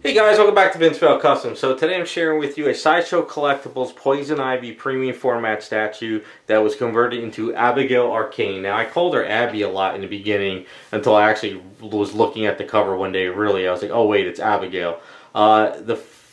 Hey guys, welcome back to Vince Bell Custom. So today I'm sharing with you a Sideshow Collectibles Poison Ivy premium format statue that was converted into Abigail Arcane. Now I called her Abby a lot in the beginning until I actually was looking at the cover one day. Really, I was like, oh wait, it's Abigail. I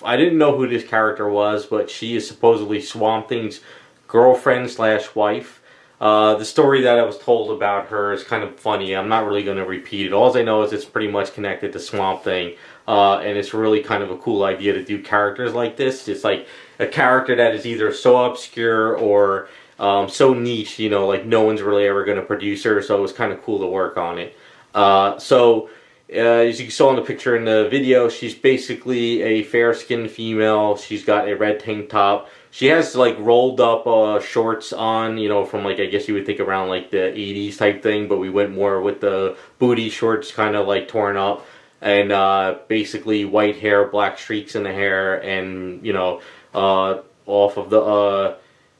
didn't know who this character was, but she is supposedly Swamp Thing's girlfriend slash wife. The story that I was told about her is kind of funny. I'm not really going to repeat it. All I know is it's pretty much connected to Swamp Thing. And it's really kind of a cool idea to do characters like this. It's like a character that is either so obscure or so niche, you know, like no one's really ever going to produce her. So it was kind of cool to work on it. As you saw in the picture in the video, she's basically a fair-skinned female. She's got a red tank top. She has like rolled up shorts on, you know, from like, I guess you would think around like the 80s type thing, but we went more with the booty shorts kind of like torn up. And basically white hair, black streaks in the hair, and, you know, off of the,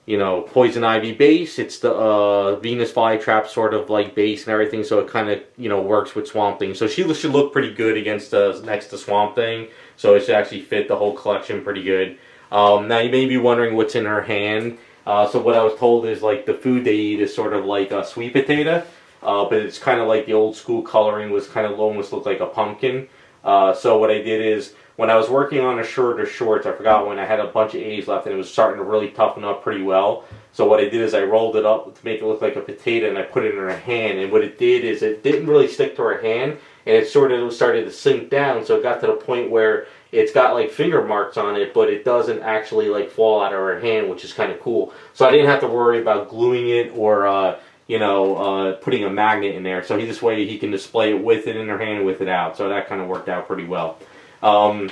you know, Poison Ivy base, it's the Venus Flytrap sort of like base and everything, so it kind of, you know, works with Swamp Thing. So she should look pretty good against next to Swamp Thing, so it should actually fit the whole collection pretty good. Now you may be wondering what's in her hand. So what I was told is like the food they eat is sort of like a sweet potato. But it's kind of like the old school coloring was kind of almost looked like a pumpkin. So what I did is, when I was working on a shirt or shorts, I forgot when, I had a bunch of A's left and it was starting to really toughen up pretty well. So what I did is I rolled it up to make it look like a potato and I put it in her hand. And what it did is it didn't really stick to her hand and it sort of started to sink down. So it got to the point where it's got like finger marks on it, but it doesn't actually like fall out of her hand, which is kind of cool. So I didn't have to worry about gluing it or you know, putting a magnet in there. So this way he can display it with it in her hand and with it out. So that kind of worked out pretty well. Now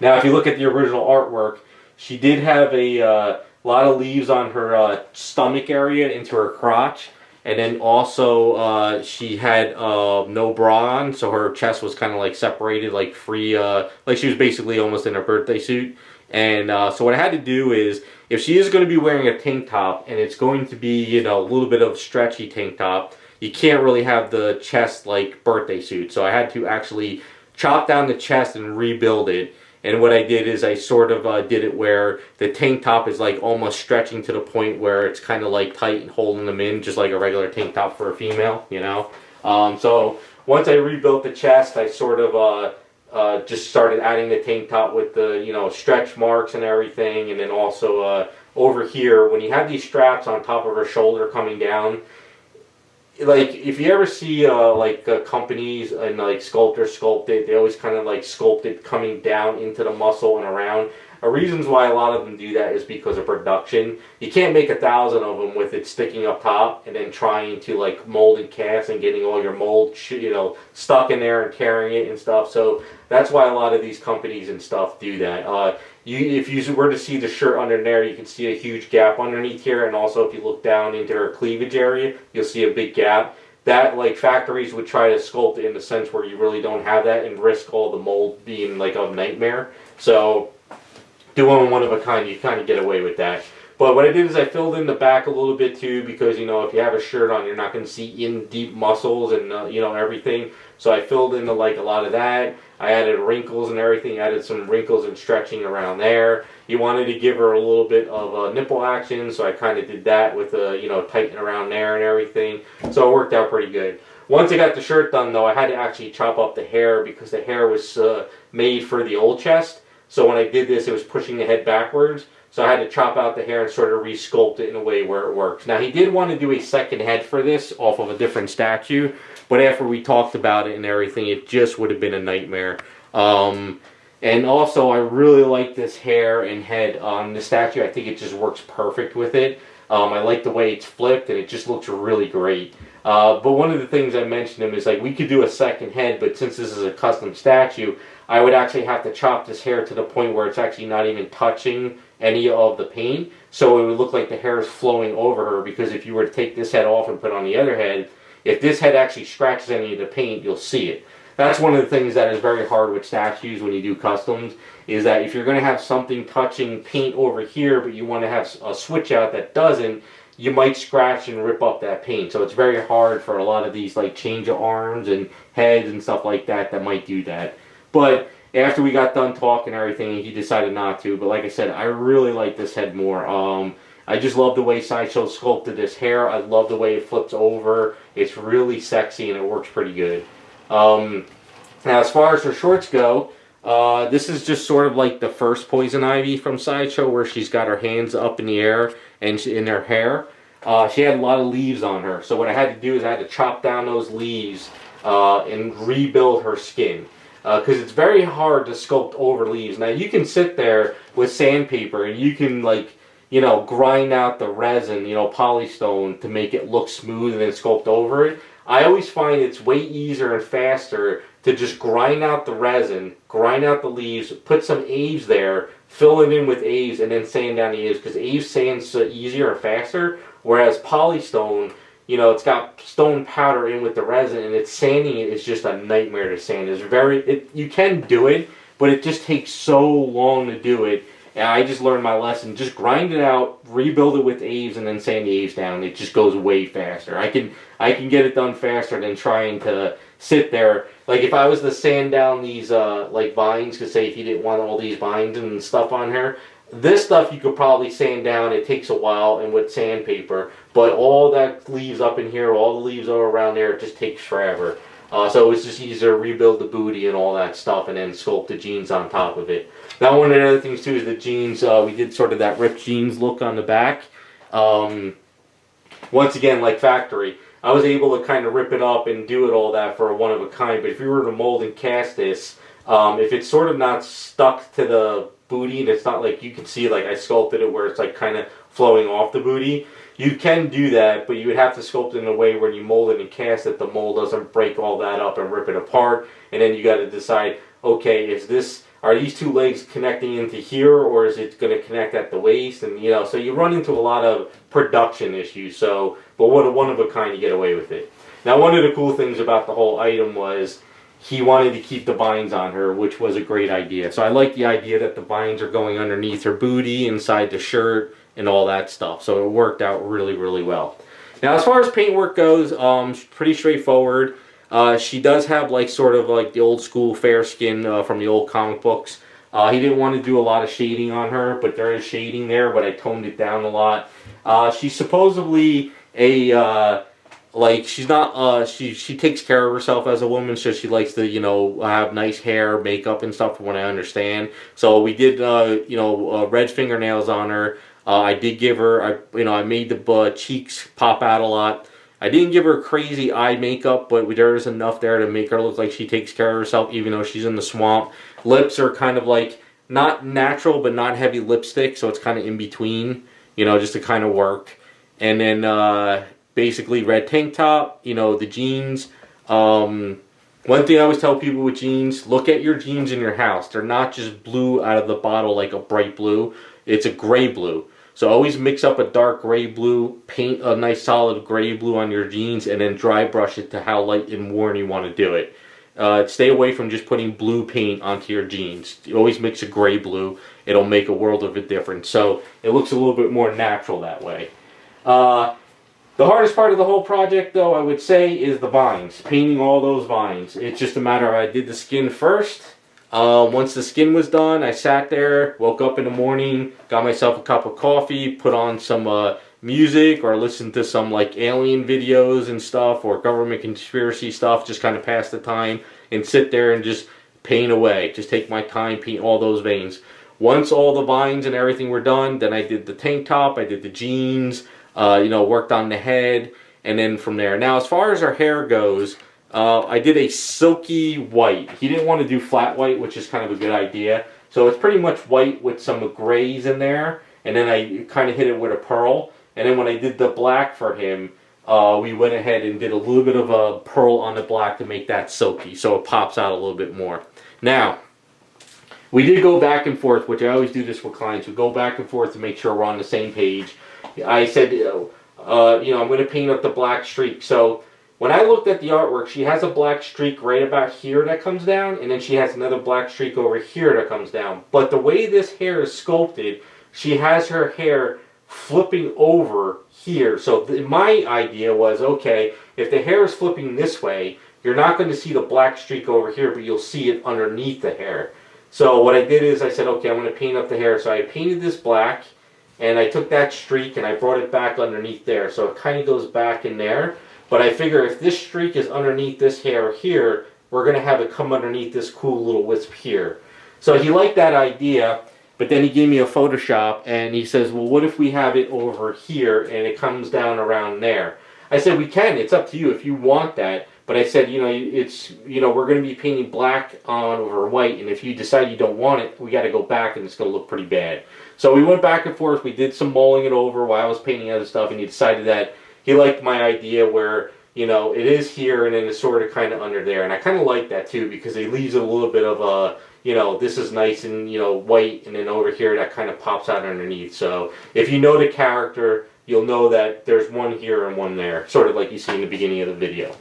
if you look at the original artwork, she did have a lot of leaves on her stomach area into her crotch. And then also she had no bra on, so her chest was kind of like separated, like free, like she was basically almost in her birthday suit. And so what I had to do is, if she is going to be wearing a tank top, and it's going to be, you know, a little bit of stretchy tank top, you can't really have the chest like birthday suit. So I had to actually chop down the chest and rebuild it. And what I did is I sort of did it where the tank top is like almost stretching to the point where it's kind of like tight and holding them in, just like a regular tank top for a female, you know. So once I rebuilt the chest, I sort of just started adding the tank top with the, you know, stretch marks and everything. And then also over here, when you have these straps on top of her shoulder coming down, like if you ever see companies and like sculptors sculpt it, they always kind of like sculpt it coming down into the muscle and around. Reasons why a lot of them do that is because of production. You can't make 1,000 of them with it sticking up top and then trying to like mold and cast and getting all your mold, you know, stuck in there and carrying it and stuff. So that's why a lot of these companies and stuff do that. If you were to see the shirt under there, you can see a huge gap underneath here, and also if you look down into her cleavage area, you'll see a big gap. That, like, factories would try to sculpt it in the sense where you really don't have that and risk all the mold being like a nightmare. So doing one of a kind, you kind of get away with that. But what I did is I filled in the back a little bit too, because, you know, if you have a shirt on, you're not going to see in deep muscles and, you know, everything. So I filled in like a lot of that. I added wrinkles and everything, added some wrinkles and stretching around there. You wanted to give her a little bit of nipple action, so I kind of did that with, you know, tightening around there and everything. So it worked out pretty good. Once I got the shirt done, though, I had to actually chop up the hair because the hair was made for the old chest. So when I did this, it was pushing the head backwards. So I had to chop out the hair and sort of re-sculpt it in a way where it works. Now, he did want to do a second head for this off of a different statue. But after we talked about it and everything, it just would have been a nightmare. And also, I really like this hair and head on the statue. I think it just works perfect with it. I like the way it's flipped, and it just looks really great. But one of the things I mentioned to him is, like, we could do a second head, but since this is a custom statue, I would actually have to chop this hair to the point where it's actually not even touching any of the paint. So it would look like the hair is flowing over her, because if you were to take this head off and put on the other head, if this head actually scratches any of the paint, you'll see it. That's one of the things that is very hard with statues when you do customs, is that if you're going to have something touching paint over here, but you want to have a switch out that doesn't, you might scratch and rip up that paint. So it's very hard for a lot of these like change of arms and heads and stuff like that that might do that. But after we got done talking and everything, he decided not to. But like I said, I really like this head more. I just love the way Sideshow sculpted this hair. I love the way it flips over. It's really sexy and it works pretty good. Now, as far as her shorts go, this is just sort of like the first Poison Ivy from Sideshow, where she's got her hands up in the air and in her hair. She had a lot of leaves on her, so what I had to do is I had to chop down those leaves and rebuild her skin. Because it's very hard to sculpt over leaves. Now, you can sit there with sandpaper and you can, like, you know, grind out the resin, you know, polystone to make it look smooth and then sculpt over it. I always find it's way easier and faster to just grind out the resin, grind out the leaves, put some Aves there, fill it in with Aves, and then sand down the Aves, because Aves sands so easier and faster, whereas polystone, you know, it's got stone powder in with the resin, and it's sanding it is just a nightmare to sand. You can do it, but it just takes so long to do it. And I just learned my lesson. Just grind it out, rebuild it with Aves, and then sand the Aves down. It just goes way faster. I can get it done faster than trying to sit there. Like if I was to sand down these like vines, because say if you didn't want all these vines and stuff on here, this stuff you could probably sand down. It takes a while and with sandpaper, but all that leaves up in here, all the leaves are around there, it just takes forever. So it's just easier to rebuild the booty and all that stuff and then sculpt the jeans on top of it. Now, one of the other things too is the jeans. We did sort of that ripped jeans look on the back. Once again, like factory, I was able to kind of rip it up and do it all that for a one of a kind. But if you were to mold and cast this, if it's sort of not stuck to the booty and it's not like you can see, like I sculpted it where it's like kind of flowing off the booty, you can do that, but you would have to sculpt it in a way where you mold it and cast it, the mold doesn't break all that up and rip it apart. And then you got to decide, okay, are these two legs connecting into here, or is it going to connect at the waist? And you know, so you run into a lot of production issues. So, but what a one of a kind, you get away with it. Now, one of the cool things about the whole item was he wanted to keep the vines on her, which was a great idea. So I like the idea that the vines are going underneath her booty, inside the shirt, and all that stuff. So it worked out really, really well. Now, as far as paintwork goes, pretty straightforward. She does have like sort of like the old school fair skin from the old comic books. He didn't want to do a lot of shading on her, but there is shading there, but I toned it down a lot. She's supposedly a like she's not she takes care of herself as a woman, so she likes to, you know, have nice hair, makeup and stuff from what I understand. So we did you know, red fingernails on her. I did give her, I made the cheeks pop out a lot. I didn't give her crazy eye makeup, but there is enough there to make her look like she takes care of herself, even though she's in the swamp. Lips are kind of like, not natural, but not heavy lipstick, so it's kind of in between, you know, just to kind of work. And then basically red tank top, you know, the jeans. One thing I always tell people with jeans, look at your jeans in your house. They're not just blue out of the bottle like a bright blue. It's a gray blue. So always mix up a dark gray blue, paint a nice solid gray blue on your jeans, and then dry brush it to how light and worn you want to do it. Stay away from just putting blue paint onto your jeans. You always mix a gray blue. It'll make a world of a difference. So it looks a little bit more natural that way. The hardest part of the whole project, though, I would say, is the vines. Painting all those vines. It's just a matter of I did the skin first. Once the skin was done, I sat there, woke up in the morning, got myself a cup of coffee, put on some music, or listened to some like alien videos and stuff, or government conspiracy stuff, just kind of pass the time, and sit there and just paint away. Just take my time, paint all those veins. Once all the vines and everything were done, then I did the tank top, I did the jeans, you know, worked on the head, and then from there. Now, as far as her hair goes, I did a silky white. He didn't want to do flat white, which is kind of a good idea. So it's pretty much white with some grays in there. And then I kind of hit it with a pearl. And then when I did the black for him, we went ahead and did a little bit of a pearl on the black to make that silky. So it pops out a little bit more. Now, we did go back and forth, which I always do this with clients. We go back and forth to make sure we're on the same page. I said, you know, I'm going to paint up the black streak. So when I looked at the artwork, she has a black streak right about here that comes down, and then she has another black streak over here that comes down. But the way this hair is sculpted, she has her hair flipping over here. So my idea was, okay, if the hair is flipping this way, you're not going to see the black streak over here, but you'll see it underneath the hair. So what I did is I said, okay, I'm going to paint up the hair. So I painted this black, and I took that streak and I brought it back underneath there. So it kind of goes back in there. But I figure if this streak is underneath this hair here, we're going to have it come underneath this cool little wisp here. So he liked that idea, but then he gave me a Photoshop and he says, well, what if we have it over here and it comes down around there? I said, we can. It's up to you if you want that. But I said, you know, it's, you know, we're going to be painting black on over white, and if you decide you don't want it, we got to go back and it's going to look pretty bad. So we went back and forth. We did some mulling it over while I was painting other stuff, and he decided that he liked my idea where, you know, it is here and then it's sort of kind of under there. And I kind of like that too, because it leaves it a little bit of a, you know, this is nice and, you know, white, and then over here that kind of pops out underneath. So if you know the character, you'll know that there's one here and one there, sort of like you see in the beginning of the video.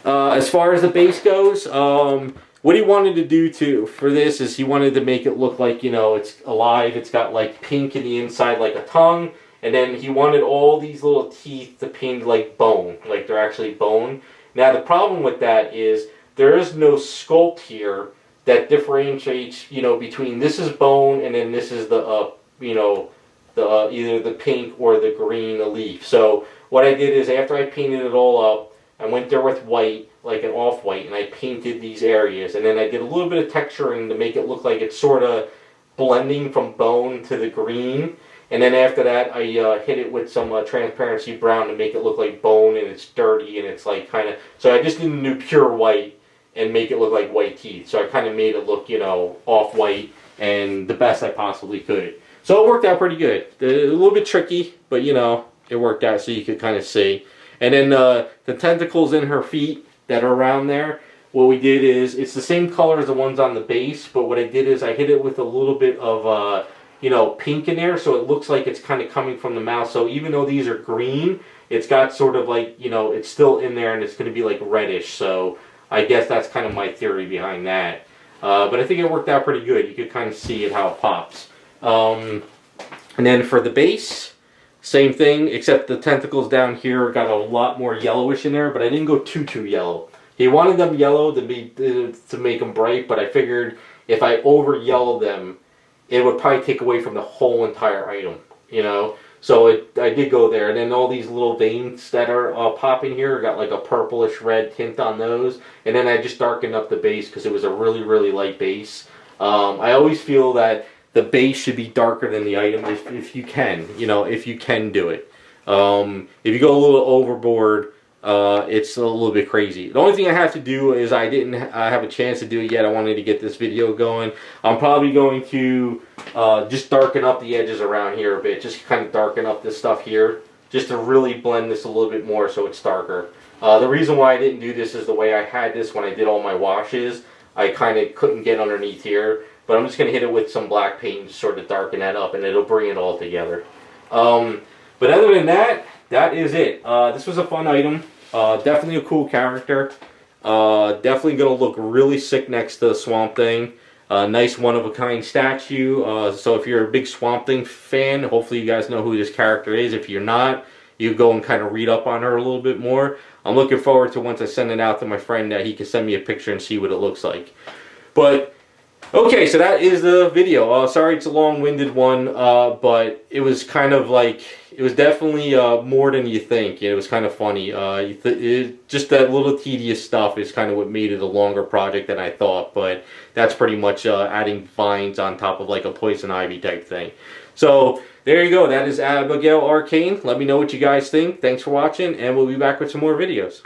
As far as the base goes, what he wanted to do for this is he wanted to make it look like, you know, it's alive. It's got like pink in the inside like a tongue. And then he wanted all these little teeth to paint like bone, like they're actually bone. Now the problem with that is there is no sculpt here that differentiates, you know, between this is bone and then this is the, you know, the either the pink or the green leaf. So what I did is after I painted it all up, I went there with white, like an off-white, and I painted these areas. And then I did a little bit of texturing to make it look like it's sort of blending from bone to the green. And then after that, I hit it with some transparency brown to make it look like bone, and it's dirty, and it's like kind of... So I just didn't do pure white and make it look like white teeth. So I kind of made it look, you know, off-white and the best I possibly could. So it worked out pretty good. A little bit tricky, but, you know, it worked out so you could kind of see. And then the tentacles in her feet that are around there, what we did is, it's the same color as the ones on the base, but what I did is I hit it with a little bit of, you know, pink in there, so it looks like it's kind of coming from the mouth. So even though these are green, it's got sort of like, you know, it's still in there and it's going to be like reddish. So I guess that's kind of my theory behind that. But I think it worked out pretty good. You could kind of see it how it pops. And then for the base, same thing, except the tentacles down here got a lot more yellowish in there, but I didn't go too yellow. He wanted them yellow to make them bright, but I figured if I over yellow them, it would probably take away from the whole entire item, you know. So I did go there, and then all these little veins that are popping here got like a purplish red tint on those, and then I just darkened up the base because it was a really light base. I always feel that the base should be darker than the item if you can, you know, if you can do it. If you go a little overboard, it's a little bit crazy. The only thing I have to do is I didn't have a chance to do it yet. I wanted to get this video going. I'm probably going to just darken up the edges around here a bit. Just kind of darken up this stuff here, just to really blend this a little bit more so it's darker. The reason why I didn't do this is the way I had this when I did all my washes. I kind of couldn't get underneath here. But I'm just going to hit it with some black paint and sort of darken that up, and it'll bring it all together. But other than that, that is it. This was a fun item. Definitely a cool character. Definitely going to look really sick next to the Swamp Thing. Nice one-of-a-kind statue. So if you're a big Swamp Thing fan, hopefully you guys know who this character is. If you're not, you go and kind of read up on her a little bit more. I'm looking forward to once I send it out to my friend that he can send me a picture and see what it looks like. But... okay, so that is the video. Sorry it's a long-winded one, but it was kind of like, it was definitely more than you think. It was kind of funny. Just that little tedious stuff is kind of what made it a longer project than I thought, but that's pretty much adding vines on top of like a Poison Ivy type thing. So, there you go. That is Abigail Arcane. Let me know what you guys think. Thanks for watching, and we'll be back with some more videos.